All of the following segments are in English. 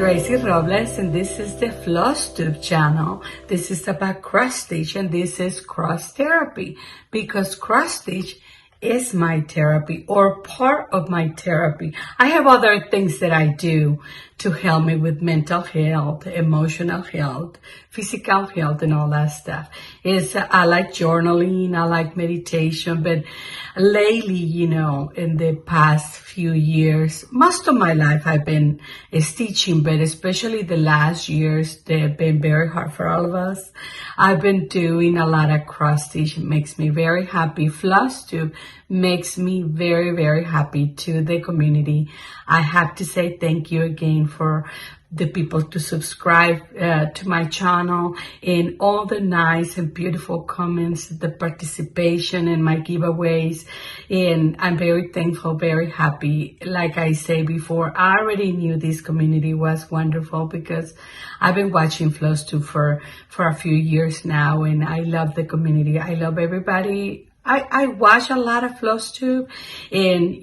Gracie Robles, and this is the Flosstube channel. This is about cross stitch, and this is cross therapy, because cross stitch is my therapy, or part of my therapy. I have other things that I do to help me with mental health, emotional health, physical health, and all that stuff. I like journaling, I like meditation, but lately, in the past few years, most of my life I've been stitching, but especially the last years, they've been very hard for all of us. I've been doing a lot of cross stitch. It makes me very happy. Flosstube makes me very, very happy to the community. I have to say thank you again for the people to subscribe to my channel, and all the nice and beautiful comments, the participation in my giveaways. And I'm very thankful, very happy. Like I say before, I already knew this community was wonderful because I've been watching Flosstube for a few years now, and I love the community. I love everybody. I watch a lot of Flosstube, and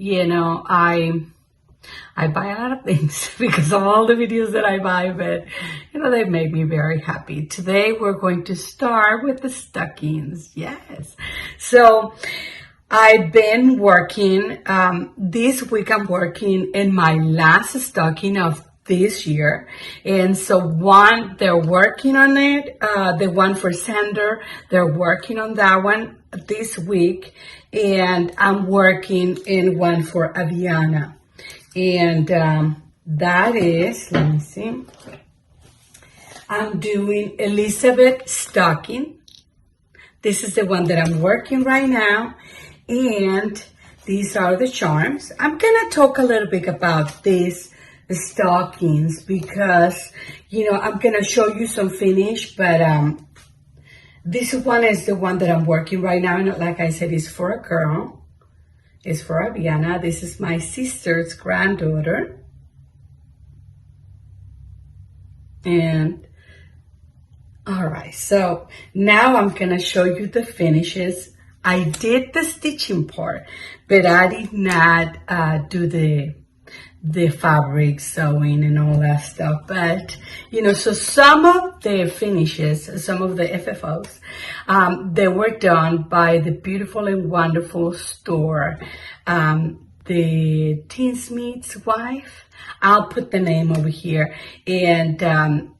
I buy a lot of things because of all the videos that I buy, but they make me very happy. Today we're going to start with the stockings. Yes. So I've been working, this week I'm working in my last stocking of this year. And so they're working on it, the one for Sander, they're working on that one this week. And I'm working in one for Aviana. And that is, let me see, I'm doing Elizabeth stocking. This is the one that I'm working right now. And these are the charms. I'm going to talk a little bit about these stockings because, I'm going to show you some finish, but this one is the one that I'm working right now. And like I said, it's for a girl. It's for Aviana. This is my sister's granddaughter. And all right, so now I'm gonna show you the finishes. I did the stitching part, but I did not do the fabric sewing and all that stuff. But, so some of the finishes, some of the FFOs, they were done by the beautiful and wonderful store, the Tinsmith's wife. I'll put the name over here. And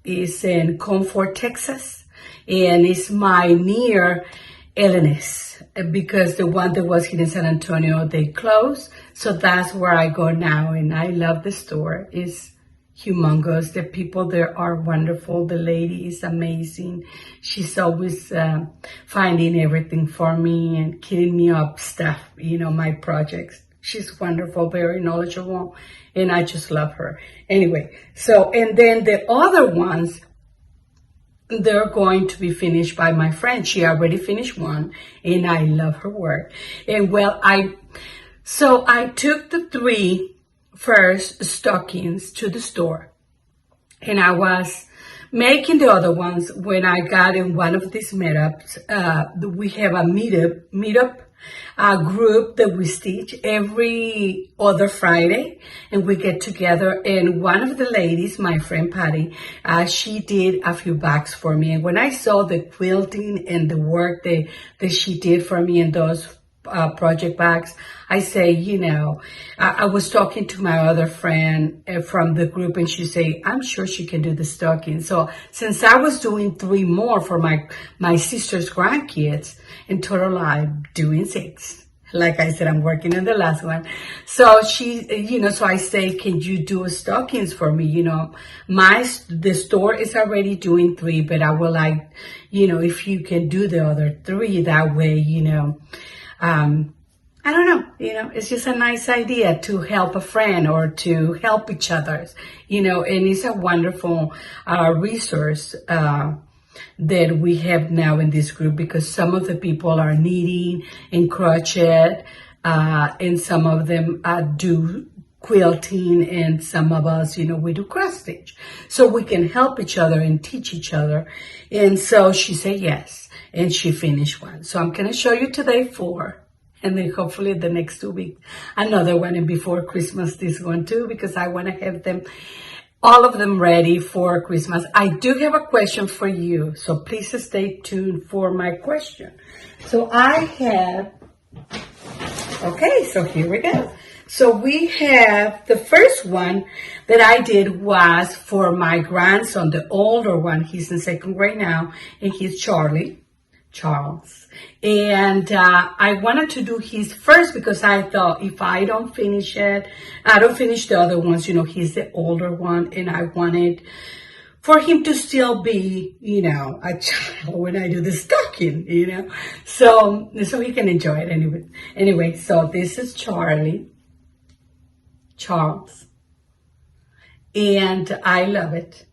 it's in Comfort, Texas. And it's my near Elenis, because the one that was here in San Antonio, they closed. So that's where I go now, and I love the store. It's humongous. The people there are wonderful. The lady is amazing. She's always finding everything for me and kitting me up stuff, my projects. She's wonderful, very knowledgeable, and I just love her. Anyway, and then the other ones, they're going to be finished by my friend. She already finished one, and I love her work. And so I took the 3 first stockings to the store, and I was making the other ones when I got in one of these meetups. We have a meetup group that we stitch every other Friday, and we get together. And one of the ladies, my friend Patty, she did a few bags for me. And when I saw the quilting and the work that she did for me in those project bags, I say, I was talking to my other friend from the group, and she said, I'm sure she can do the stocking. So since I was doing 3 more for my sister's grandkids, in total I'm doing 6. Like I said, I'm working on the last one. So so I say, can you do stockings for me? The store is already doing 3, but I would like, if you can do the other 3, that way, I don't know, it's just a nice idea to help a friend or to help each other, and it's a wonderful resource that we have now in this group, because some of the people are knitting and crochet, and some of them do quilting, and some of us, we do cross stitch. So we can help each other and teach each other. And so she said yes, and she finished one. So I'm going to show you today 4. And then hopefully the next 2 weeks, another one. And before Christmas, this one too, because I want to have them all of them ready for Christmas. I do have a question for you, so please stay tuned for my question. So okay, so here we go. So we have the first one that I did was for my grandson, the older one. He's in second grade now, and he's Charles. And I wanted to do his first because I thought if I don't finish it, I don't finish the other ones, he's the older one, and I wanted for him to still be, a child when I do the stocking, so he can enjoy it anyway. Anyway, so this is Charles, and I love it.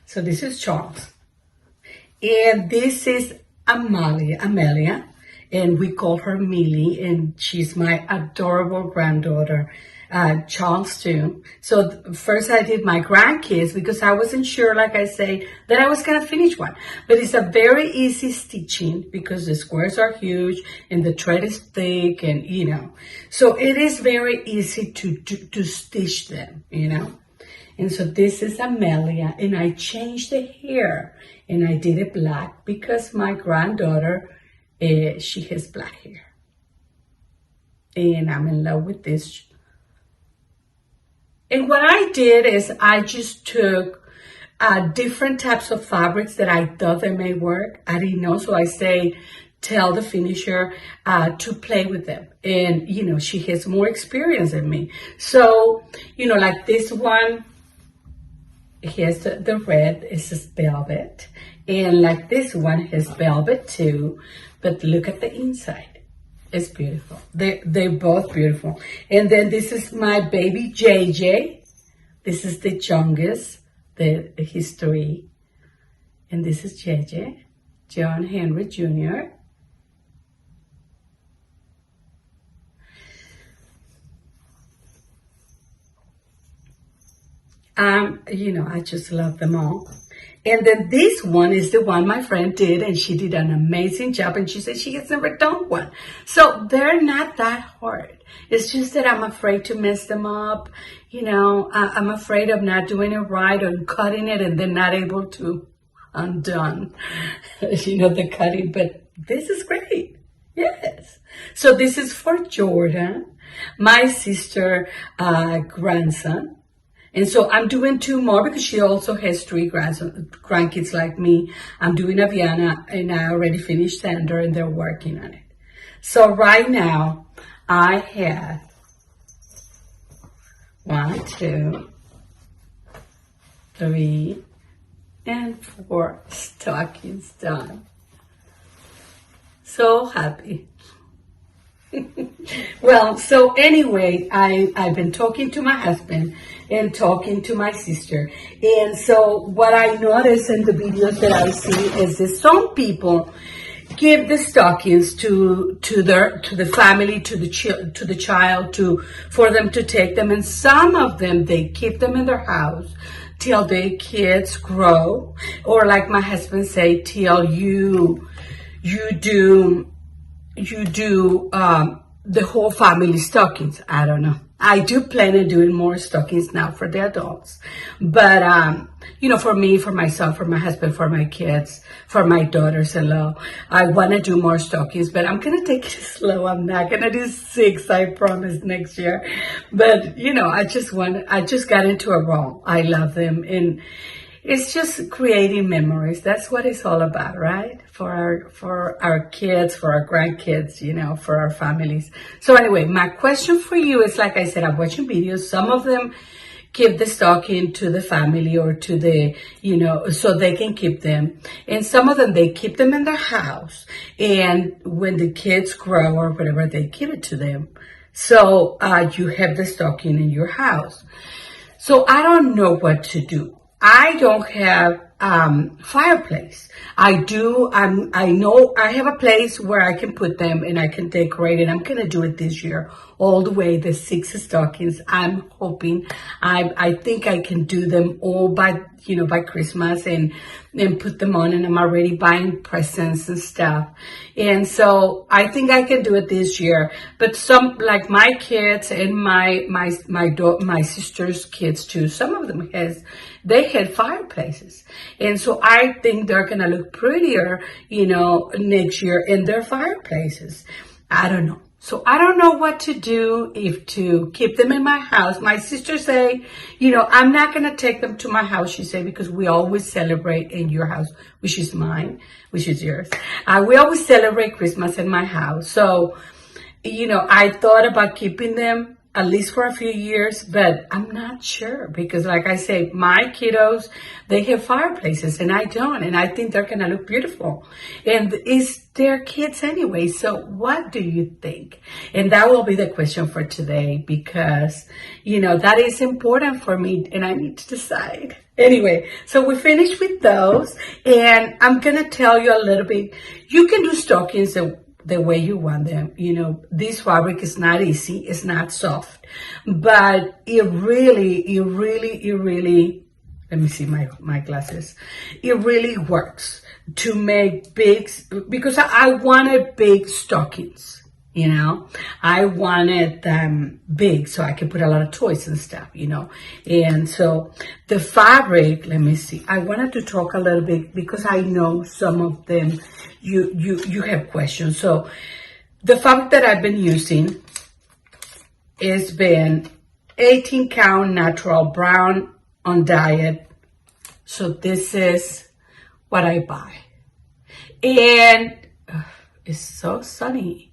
So this is Charles, and this is Amelia, and we call her Millie, and she's my adorable granddaughter, Charles too. So first I did my grandkids because I wasn't sure, like I say, that I was going to finish one. But it's a very easy stitching because the squares are huge and the thread is thick, and so it is very easy to stitch them, And so this is Amelia, and I changed the hair and I did it black because my granddaughter, she has black hair. And I'm in love with this. And what I did is I just took different types of fabrics that I thought they may work. I didn't know, so I tell the finisher to play with them. And, she has more experience than me. So, like this one, here's the red, is velvet. And like this one has velvet too, but look at the inside. It's beautiful. They're both beautiful. And then this is my baby JJ. This is the youngest, he's 3. And this is JJ, John Henry Jr. I just love them all. And then this one is the one my friend did, and she did an amazing job, and she said she has never done one. So they're not that hard. It's just that I'm afraid to mess them up. I'm afraid of not doing it right or cutting it and then not able to undone, the cutting. But this is great. Yes. So this is for Jordan, my sister, grandson. And so I'm doing 2 more because she also has 3 grandkids like me. I'm doing Aviana, and I already finished Sander, and they're working on it. So right now, I have 1, 2, 3, and 4 stockings done. So happy. Well, so anyway, I've been talking to my husband and talking to my sister. And so what I notice in the videos that I see is that some people give the stockings to the family, to the child, for them to take them. And some of them, they keep them in their house till their kids grow. Or like my husband say, till you do the whole family stockings. I don't know. I do plan on doing more stockings now for the adults. But, for me, for myself, for my husband, for my kids, for my daughters-in-law, I want to do more stockings, but I'm going to take it slow. I'm not going to do 6, I promise, next year. But, I just got into a roll. I love them. And it's just creating memories. That's what it's all about, right? For our kids, for our grandkids, for our families. So anyway, my question for you is, like I said, I'm watching videos. Some of them give the stocking to the family or to the, so they can keep them. And some of them, they keep them in their house. And when the kids grow or whatever, they give it to them. So you have the stocking in your house. So I don't know what to do. I don't have fireplace. I know I have a place where I can put them and I can decorate it. I'm going to do it this year all the way, the 6 stockings. I'm hoping, I think I can do them all by Christmas and put them on, and I'm already buying presents and stuff. And so I think I can do it this year. But some, like my kids and my sister's kids too, some of them they had fireplaces. And so I think they're going to look prettier, next year in their fireplaces. I don't know. So I don't know what to do, if to keep them in my house. My sister say, I'm not going to take them to my house, she said, because we always celebrate in your house, which is mine, which is yours. We always celebrate Christmas in my house. So, I thought about keeping them at least for a few years, but I'm not sure because, like I say, my kiddos, they have fireplaces and I don't, and I think they're gonna look beautiful. And it's their kids anyway, so what do you think? And that will be the question for today because, that is important for me and I need to decide. Anyway, so we finished with those, and I'm gonna tell you a little bit. You can do stockings the way you want them. This fabric is not easy, it's not soft, but it really, let me see my glasses. It really works to make big, because I wanted big stockings, I wanted them big so I could put a lot of toys and stuff, and so the fabric, let me see, I wanted to talk a little bit because I know some of them you have questions. So the fabric that I've been using has been 18 count natural brown on diet. So this is what I buy, and it's so sunny.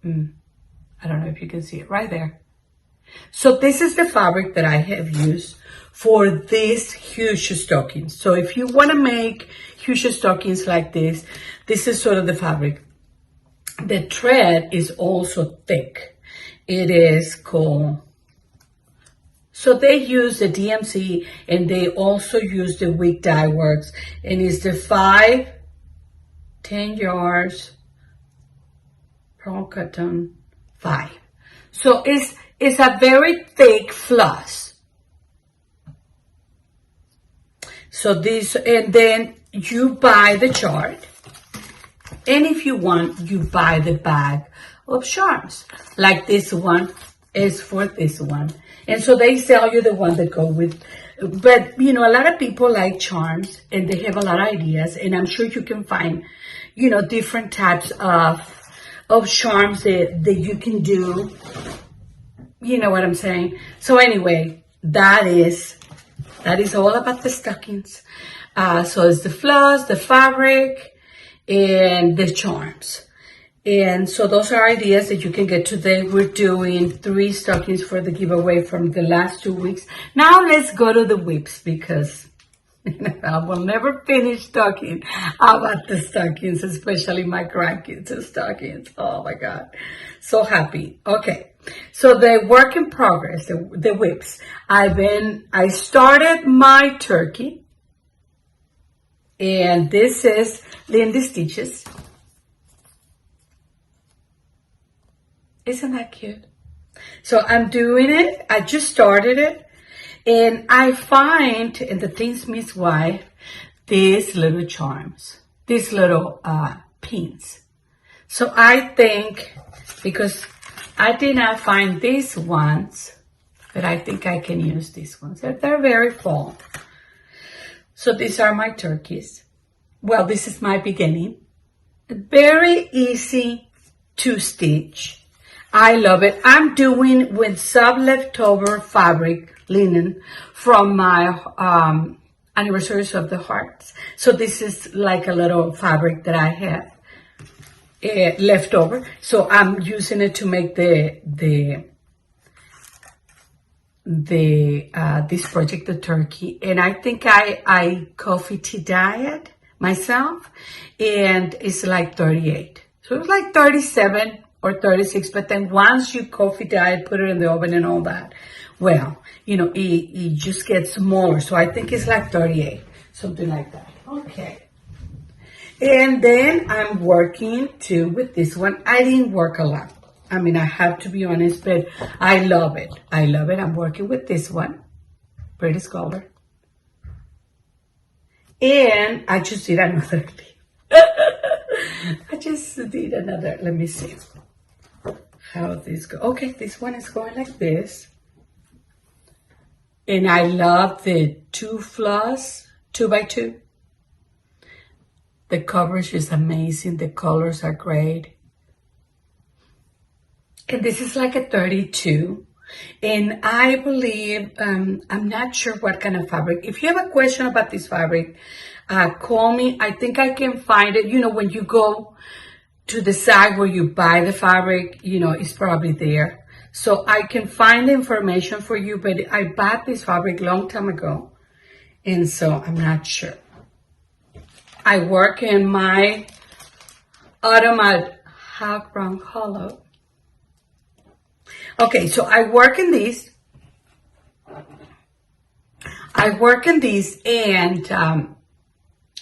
I don't know if you can see it right there. So this is the fabric that I have used for these huge stockings. So if you want to make huge stockings like this is sort of the fabric. The thread is also thick. It is called, so they use the DMC and they also use the Wick Dye Works, and it's the 10 yards pearl cotton 5. So it's a very thick floss. So this, and then you buy the chart, and if you want, you buy the bag of charms. Like this one is for this one, and so they sell you the one that go with. But a lot of people like charms, and they have a lot of ideas, and I'm sure you can find, different types of charms that you can do. You know what I'm saying? So anyway, that is all about the stockings. So it's the floss, the fabric, and the charms. And so those are ideas that you can get. Today we're doing 3 stockings for the giveaway from the last 2 weeks. Now let's go to the whips because I will never finish talking about the stockings, especially my grandkids' stockings. Oh my God, so happy. Okay, so the work in progress, the whips. I started my turkey, and this is Lindy Stitches. Isn't that cute? So I'm doing it. I just started it. And I find in the Things Miss Wife, these little charms, these little pins. So I think, because I did not find these ones, but I think I can use these ones. They're very fall. So these are my turkeys. Well, this is my beginning. Very easy to stitch. I love it. I'm doing with some leftover fabric, linen, from my anniversaries of the hearts. So this is like a little fabric that I have left over. So I'm using it to make this project, the turkey. And I think I coffee tea dyed myself, and it's like 38. So it's like 37 or 36, but then once you coffee dye, put it in the oven and all that, well, you know, it just gets smaller. So I think it's like 38, something like that. Okay. And then I'm working too with this one. I didn't work a lot. I mean, I have to be honest, but I love it. I love it. I'm working with this one. Pretty color. And I just did another leaf. I just did another. Let me see how this goes. Okay, this one is going like this. And I love the 2 floss, 2x2. The coverage is amazing. The colors are great. And this is like a 32. And I believe, I'm not sure what kind of fabric. If you have a question about this fabric, call me. I think I can find it. You know, when you go to the site where you buy the fabric, you know, it's probably there. So I can find the information for you, but I bought this fabric long time ago. And so I'm not sure. I work in my automatic half round hollow. Okay, so I work in these. And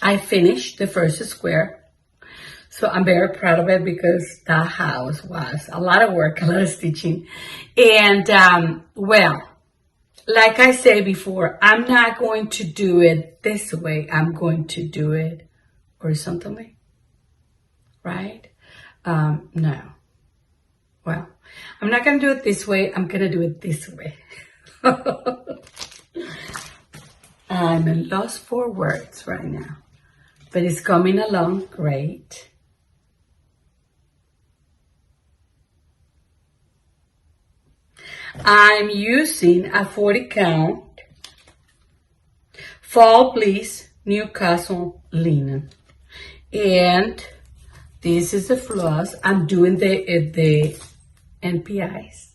I finished the first square. So I'm very proud of it because that house was a lot of work, a lot of stitching. And well, like I said before, I'm not going to do it this way. I'm going to do it horizontally, right? No. Well, I'm not going to do it this way. I'm going to do it this way. I'm lost for words right now, but it's coming along great. I'm using a 40 count Fall Bliss Newcastle linen. And this is the floss. I'm doing the NPIs.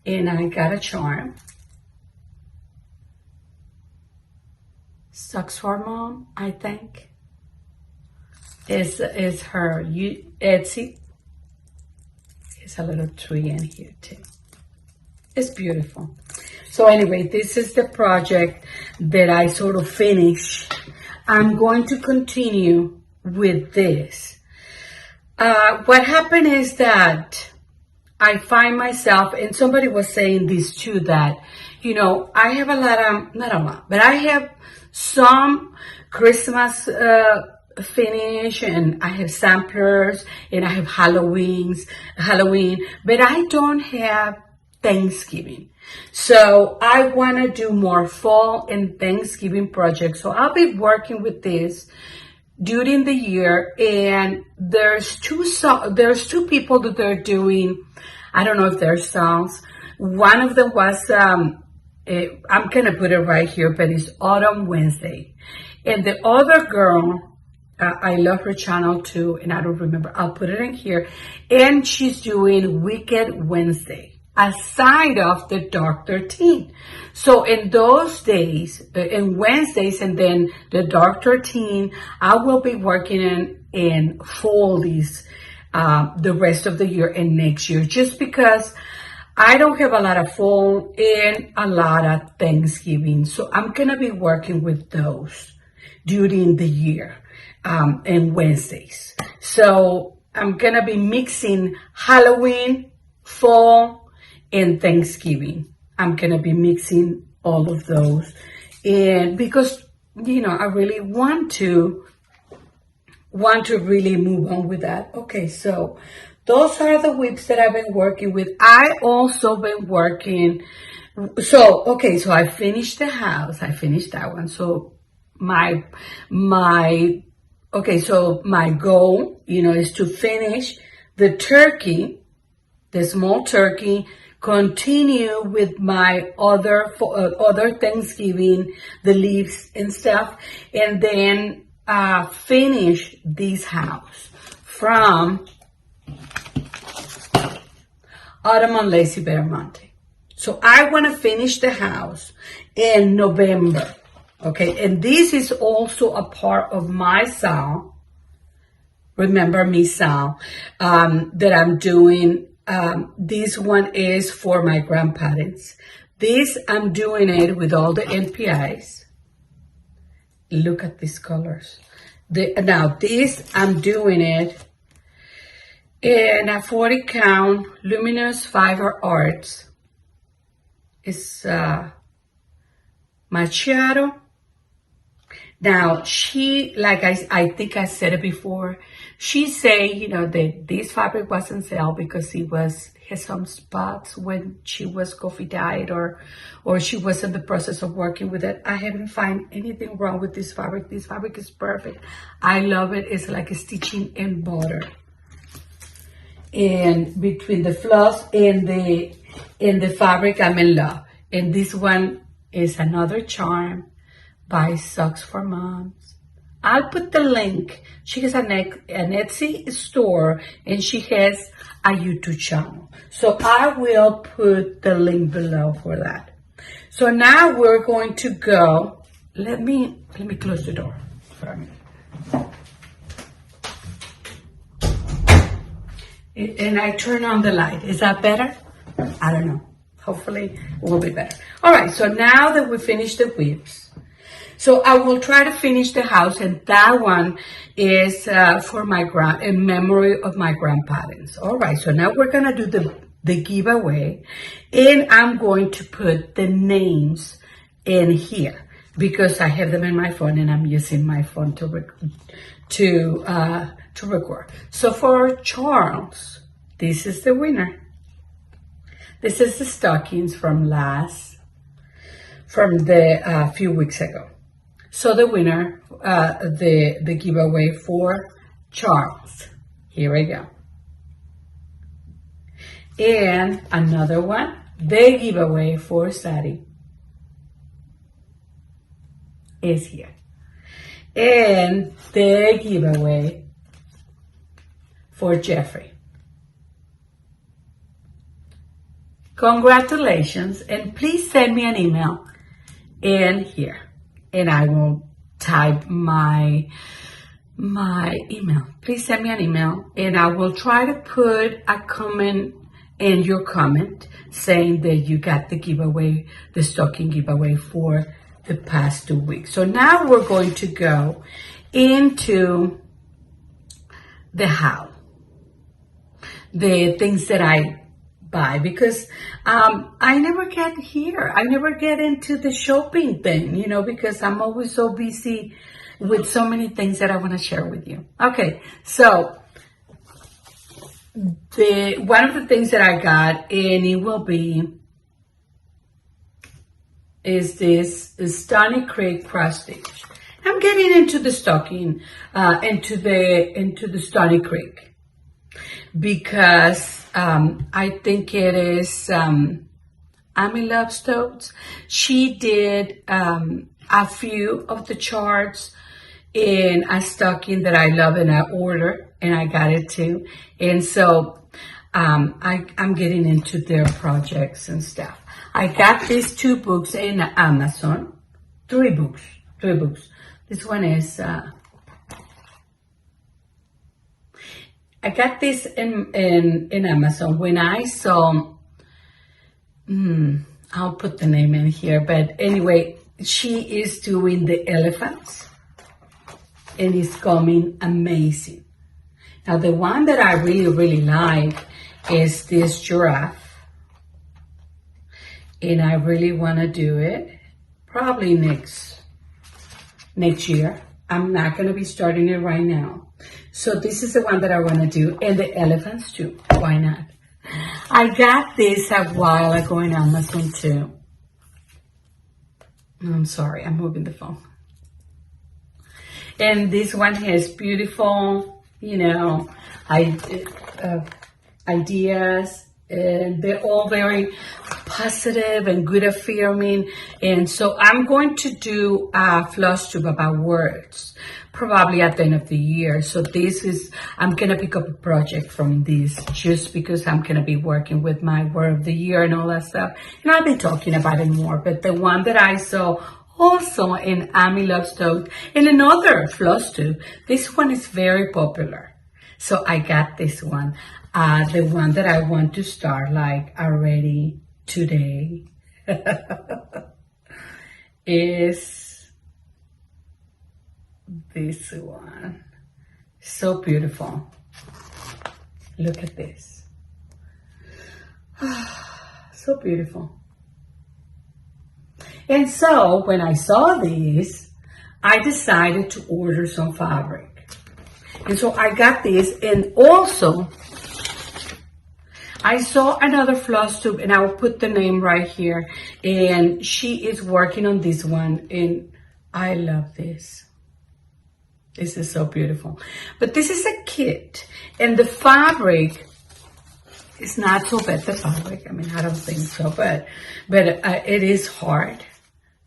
And I got a charm. Socks for Mom, I think. Is her Etsy. There's a little tree in here too. It's beautiful. So anyway, this is the project that I sort of finished. I'm going to continue with this. What happened is that I find myself, and somebody was saying this too, that, you know, I have a lot of, not a lot, but I have some Christmas finish, and I have samplers, and I have Halloween, but I don't have Thanksgiving. So I want to do more fall and Thanksgiving projects. So I'll be working with this during the year. And there's two people that they're doing, I don't know if they're songs. One of them was, I'm going to put it right here, but it's Autumn Wednesday. And the other girl, I love her channel too, and I don't remember. I'll put it in here. And she's doing Wicked Wednesday, aside of the Dark 13. So in those days, in Wednesdays, and then the Dark 13, I will be working in fall these, the rest of the year and next year, just because I don't have a lot of fall and a lot of Thanksgiving. So I'm going to be working with those during the year, and Wednesdays. So I'm going to be mixing Halloween, fall, and Thanksgiving. I'm going to be mixing all of those. And because, you know, I really want to really move on with that. Okay, so those are the whips that I've been working with. I also been working. So, okay, so I finished the house. I finished that one. So my goal, you know, is to finish the turkey, the small turkey, continue with my other Thanksgiving, the leaves and stuff, and then finish this house from Autumn on Lazy Beramonte. So I want to finish the house in November. Okay, and this is also a part of my sale. Remember me sale that I'm doing This one is for my grandparents. This, I'm doing it with all the NPIs. Look at these colors. Now this, I'm doing it in a 40 count luminous fiber arts. It's macchiato. Now she, like I think I said it before, she say, you know, that this fabric wasn't sell because it had some spots when she was coffee dyed or she was in the process of working with it. I haven't find anything wrong with this fabric. This fabric is perfect. I love it. It's like a stitching in butter. And between the floss and the fabric, I'm in love. And this one is another charm by Socks for Moms. I'll put the link. She has an Etsy store and she has a YouTube channel. So I will put the link below for that. So now we're going to go. Let me close the door for a minute. And I turn on the light. Is that better? I don't know. Hopefully it will be better. All right, so now that we finished the whips, so I will try to finish the house, and that one is for in memory of my grandparents. All right, so now we're gonna do the giveaway, and I'm going to put the names in here because I have them in my phone and I'm using my phone to record. So for Charles, this is the winner. This is the stockings from the few weeks ago. So the winner, the giveaway for Charles. Here we go. And another one, the giveaway for Sadie is here. And the giveaway for Jeffrey. Congratulations, and please send me an email in here, and I will type my email. Please send me an email, and I will try to put a comment in your comment saying that you got the giveaway, the stocking giveaway for the past 2 weeks. So now we're going to go into the haul, the things that I buy, because I never get here. I never get into the shopping thing, you know, because I'm always so busy with so many things that I want to share with you. Okay, so one of the things that I got, and it will be, is this Stony Creek cross stitch. I'm getting into the stocking, into the Stony Creek, because I think it is Amy Loves Totes. She did a few of the charts in a stocking that I love, and I ordered, and I got it too. And so I'm getting into their projects and stuff. I got these 2 books in Amazon. 3 books. This one is I got this in Amazon when I saw, I'll put the name in here, but anyway, she is doing the elephants, and it's coming amazing. Now, the one that I really, really like is this giraffe, and I really want to do it probably next year. I'm not going to be starting it right now. So this is the one that I want to do, and the elephants too. Why not? I got this a while ago in Amazon too. I'm sorry, I'm moving the phone. And this one has beautiful, you know, ideas, and they're all very positive and good affirming. And so I'm going to do a Flosstube about words, probably at the end of the year. So I'm going to pick up a project from this just because I'm going to be working with my word of the year and all that stuff. And I'll be talking about it more. But the one that I saw also in Amy Loves Totes, in another Flosstube, this one is very popular. So I got this one. The one that I want to start like already today is this one. So beautiful. Look at this. So beautiful. And so when I saw these, I decided to order some fabric. And so I got this, and also I saw another floss tube, and I will put the name right here. And she is working on this one, and I love this. This is so beautiful. But this is a kit, and the fabric is not so bad, the fabric. I mean, I don't think so, but it is hard.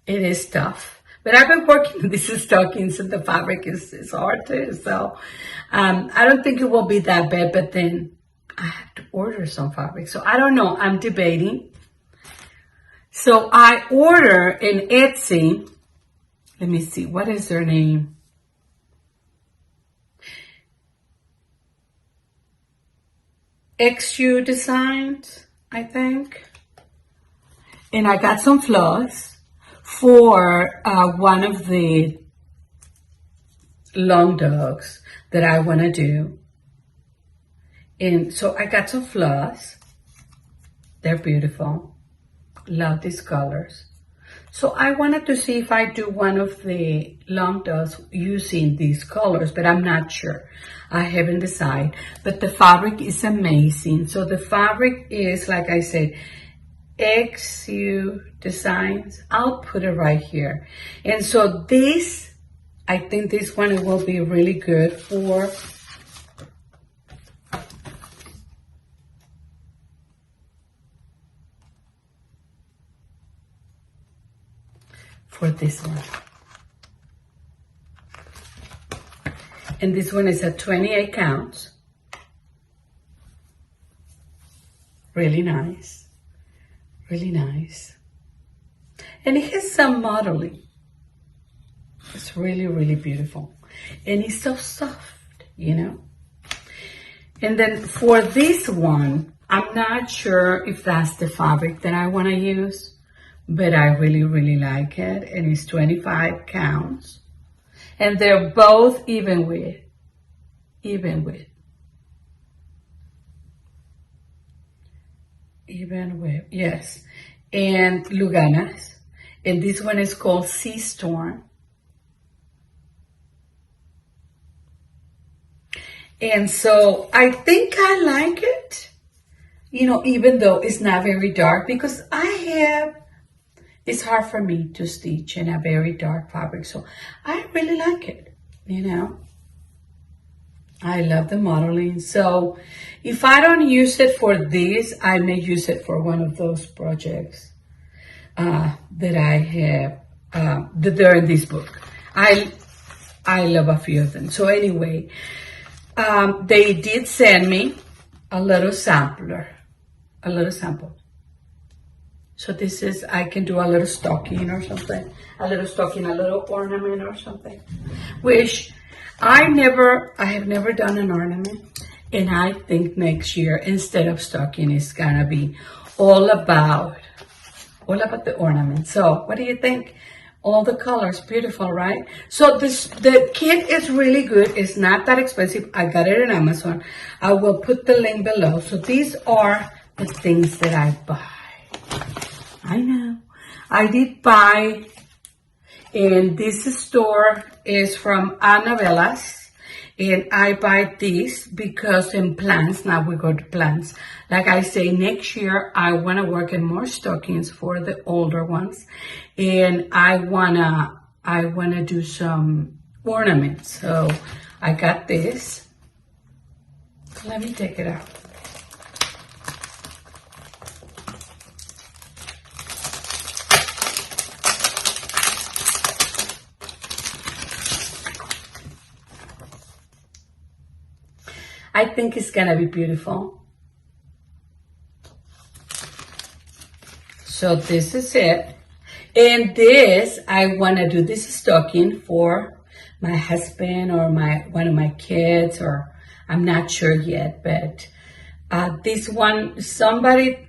It is tough. But I've been working on these stockings, and the fabric is hard too. So I don't think it will be that bad, but then I have to order some fabric. So I don't know. I'm debating. So I order in Etsy. Let me see. What is their name? XU Designs, I think. And I got some floss for one of the long dogs that I want to do. And so I got some floss. They're beautiful. Love these colors. So I wanted to see if I do one of the long dogs using these colors, but I'm not sure. I haven't decided. But the fabric is amazing. So the fabric is, like I said, XU Designs. I'll put it right here. And so this, I think this one will be really good for this one. And this one is at 28 counts. Really nice. Really nice. And it has some modeling. It's really, really beautiful. And it's so soft, you know. And then for this one, I'm not sure if that's the fabric that I want to use, but I really, really like it. And it's 25 counts. And they're both even width. Even width. Even width, yes. And Luganas. And this one is called Sea Storm. And so I think I like it, you know, even though it's not very dark, because it's hard for me to stitch in a very dark fabric. So I really like it, you know. I love the modeling. So if I don't use it for this, I may use it for one of those projects that I have, that they're in this book. I love a few of them. So anyway, they did send me a little sample. So this is, I can do a little stocking or something, a little ornament or something, which I have never done an ornament. And I think next year, instead of stocking, it's gonna be all about the ornament. So what do you think? All the colors, beautiful, right? So the kit is really good. It's not that expensive. I got it on Amazon. I will put the link below. So these are the things that I buy. I know. I did buy, and this store is from Annabella's. And I buy this because in plants, now we go to plants. Like I say, next year, I want to work in more stockings for the older ones. And I wanna do some ornaments. So I got this. Let me take it out. I think it's gonna be beautiful. So this is it. And this, I wanna do this stocking for my husband or one of my kids, or I'm not sure yet, but this one, somebody,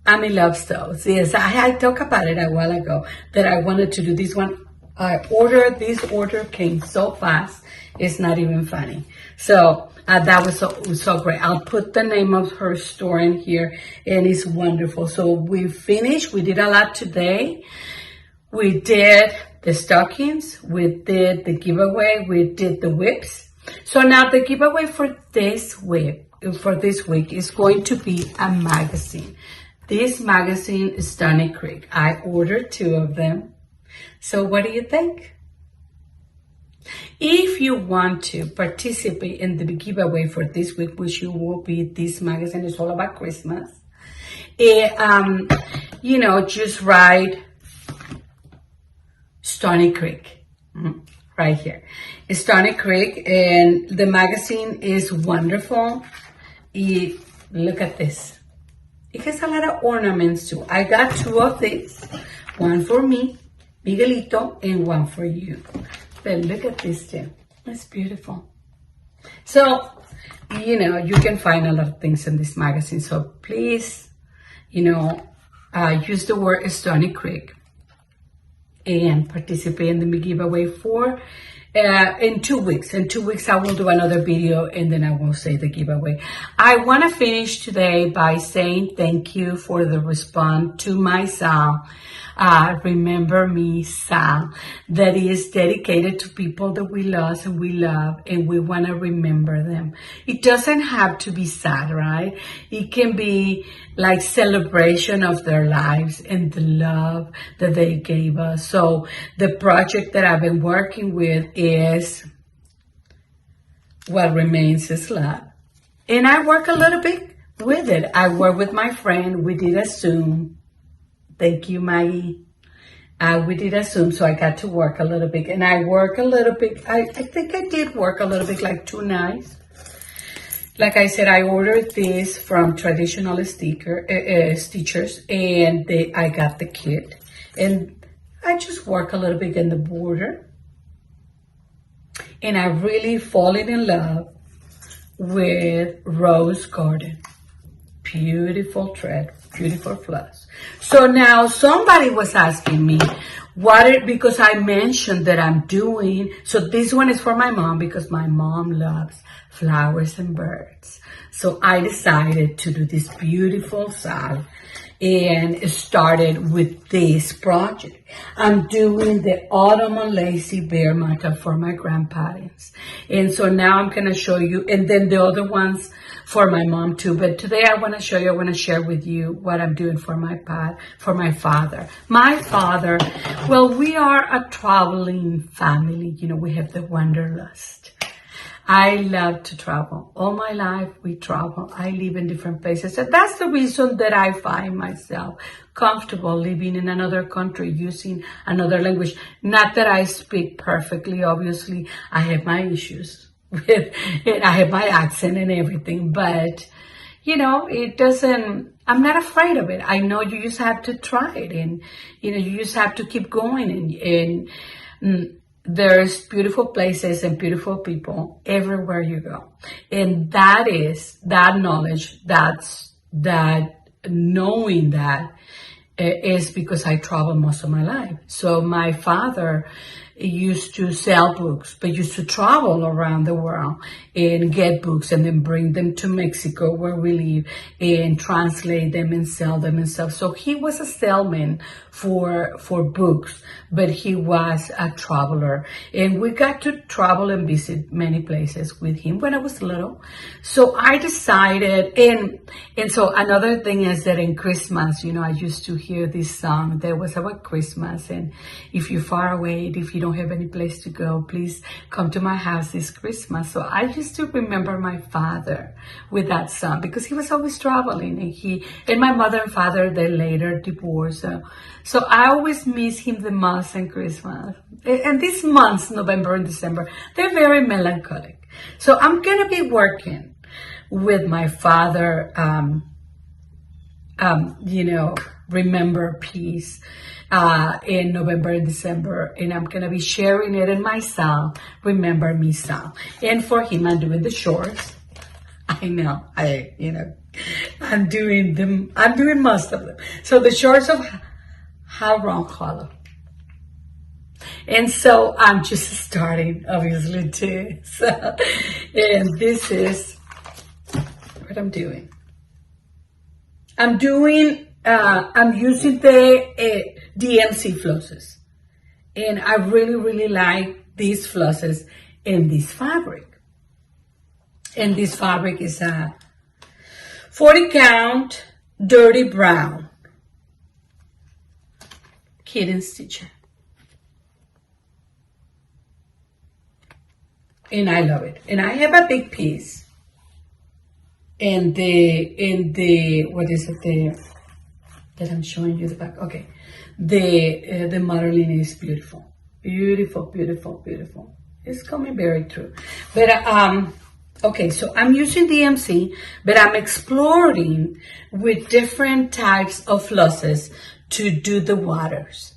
I'm in love still. Yes, I talked about it a while ago that I wanted to do this one. This order came so fast, it's not even funny. So that was so great. I'll put the name of her store in here, and it's wonderful. So we finished. We did a lot today. We did the stockings. We did the giveaway. We did the whips. So now the giveaway for this week is going to be a magazine. This magazine is Stony Creek. I ordered 2 of them. So what do you think? If you want to participate in the giveaway for this week, which you will be, this magazine is all about Christmas. Just write Stony Creek right here. It's Stony Creek, and the magazine is wonderful. Look at this. It has a lot of ornaments too. I got 2 of these, one for me, Miguelito, and one for you. But look at this too. It's beautiful. So, you can find a lot of things in this magazine. So please, use the word Stony Creek and participate in the giveaway for in 2 weeks. In 2 weeks, I will do another video, and then I will say the giveaway. I want to finish today by saying thank you for the response to my song, Remember Me song, that is dedicated to people that we lost and we love, and we want to remember them. It doesn't have to be sad, right? It can be like celebration of their lives and the love that they gave us. So the project that I've been working with is What Remains is Love. And I work a little bit with it. I work with my friend. We did a Zoom. Thank you, Maggie. We did a Zoom, so I got to work a little bit. And I work a little bit. I think I did work a little bit, like 2 nights. Like I said, I ordered this from Traditional Stitchers, and I got the kit. And I just work a little bit in the border. And I really fallen in love with Rose Garden. Beautiful thread, beautiful floss. So now somebody was asking me because I mentioned that I'm doing, so this one is for my mom because my mom loves flowers and birds. So I decided to do this beautiful salve and started with this project. I'm doing the Autumn Lacy Bear Mantle for my grandparents. And so now I'm going to show you, and then the other ones for my mom too. But today I want to share with you what I'm doing for my father. My father, well, we are a traveling family. We have the wanderlust. I love to travel. All my life, we travel. I live in different places. And that's the reason that I find myself comfortable living in another country, using another language. Not that I speak perfectly, obviously. I have my issues with it. I have my accent and everything. But, it doesn't, I'm not afraid of it. I know you just have to try it. And, you just have to keep going. And there's beautiful places and beautiful people everywhere you go. And that knowledge, that knowing that is because I travel most of my life. So my father used to sell books, but used to travel around the world and get books and then bring them to Mexico where we live and translate them and sell them and stuff. So he was a salesman for books, but he was a traveler. And we got to travel and visit many places with him when I was little. So I decided, and so another thing is that in Christmas, I used to hear this song that was about Christmas. And if you're far away, if you don't have any place to go, please come to my house this Christmas. So I used to remember my father with that song because he was always traveling, and my mother and father, they later divorced. So I always miss him the most in Christmas. And these months, November and December, they're very melancholic. So I'm going to be working with my father, remember peace in November and December, and I'm going to be sharing it in my song, Remember Me song. And for him, I'm doing the shorts. I know, I'm doing most of them. So the shorts of how wrong color. And so I'm just starting, obviously, too. So, and this is what I'm doing. I'm using the DMC flosses. And I really, really like these flosses in this fabric. And this fabric is a 40 count dirty brown kitten stitcher. And I love it. And I have a big piece. And what is it? That I'm showing you the back. Okay. The modeling is beautiful. Beautiful, beautiful, beautiful. It's coming very true. But, okay, so I'm using DMC, but I'm exploring with different types of flosses to do the waters.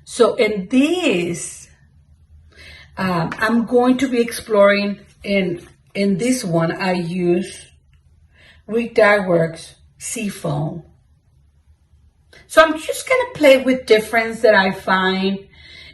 So in this, I'm going to be exploring in this one, I use Wick Dye Works Seafoam. So I'm just gonna play with difference that I find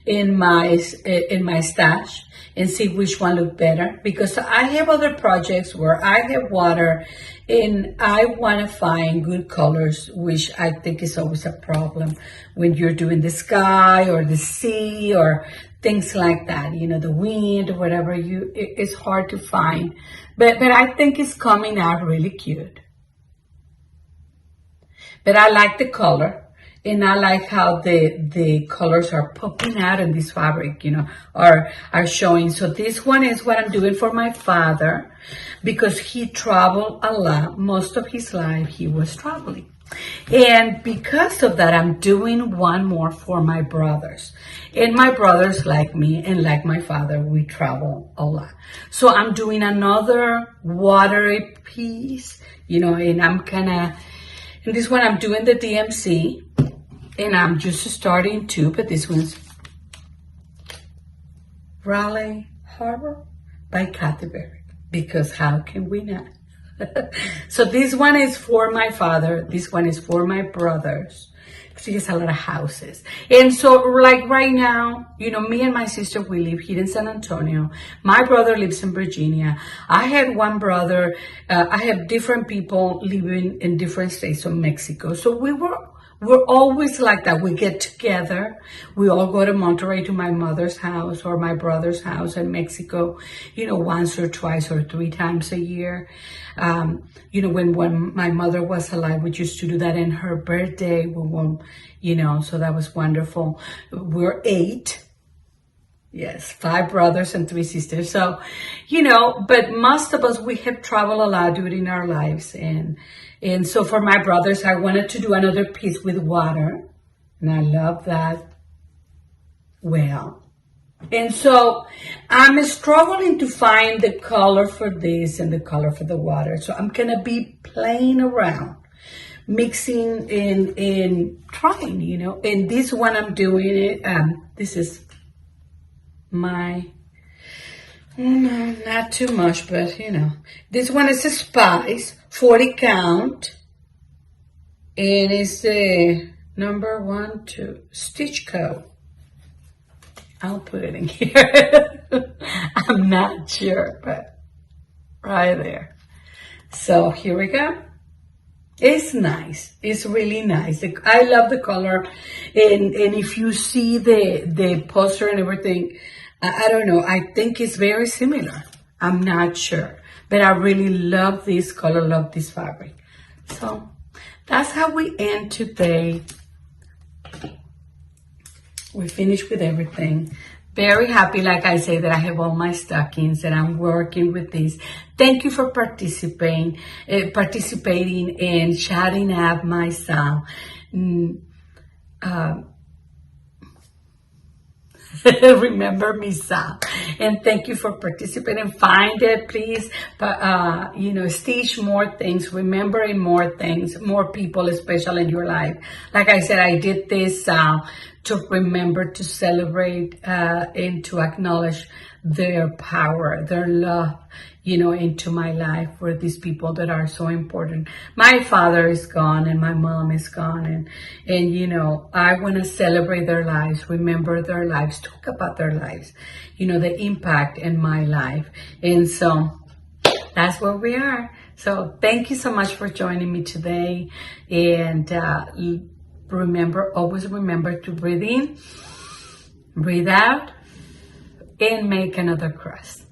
in my stash and see which one look better, because I have other projects where I have water and I want to find good colors, which I think is always a problem when you're doing the sky or the sea or things like that, the wind or whatever, it's hard to find, but I think it's coming out really cute. But I like the color. And I like how the colors are popping out in this fabric, are showing. So this one is what I'm doing for my father, because he traveled a lot. Most of his life he was traveling. And because of that, I'm doing one more for my brothers. And my brothers, like me and like my father, we travel a lot. So I'm doing another watery piece, and in this one I'm doing the DMC. And I'm just starting too, but this one's Raleigh Harbor by Kathy Berry, because how can we not? So this one is for my father. This one is for my brothers. He has a lot of houses. And so like right now, me and my sister, we live here in San Antonio. My brother lives in Virginia. I had one brother. I have different people living in different states of Mexico. So we're always like that. We get together. We all go to Monterrey to my mother's house or my brother's house in Mexico, once or twice or 3 times a year. When my mother was alive, we used to do that in her birthday. So that was wonderful. We're 8. Yes, 5 brothers and 3 sisters. So, but most of us, we have traveled a lot during our lives. And so for my brothers, I wanted to do another piece with water. And I love that. Well, and so I'm struggling to find the color for this and the color for the water. So I'm going to be playing around, mixing and trying, And this one I'm doing it. This is my, no, not too much, but this one is a Spice 40 count, and it's the number 1, 2 stitch code. I'll put it in here. I'm not sure, but right there. So here we go. It's nice. It's really nice. I love the color, and if you see the poster and everything, I don't know. I think it's very similar. I'm not sure, but I really love this color, love this fabric. So that's how we end today. We finished with everything. Very happy, like I say, that I have all my stockings and I'm working with this. Thank you for participating and chatting up my style. Remember me, Sal. And thank you for participating. Find it, please. But, stitch more things, remembering more things, more people, especially in your life. Like I said, I did this to remember to celebrate and to acknowledge their power, their love, into my life, for these people that are so important. My father is gone and my mom is gone, and I want to celebrate their lives, remember their lives, talk about their lives, the impact in my life. And so that's where we are. So thank you so much for joining me today. And always remember to breathe in, breathe out, and make another crust.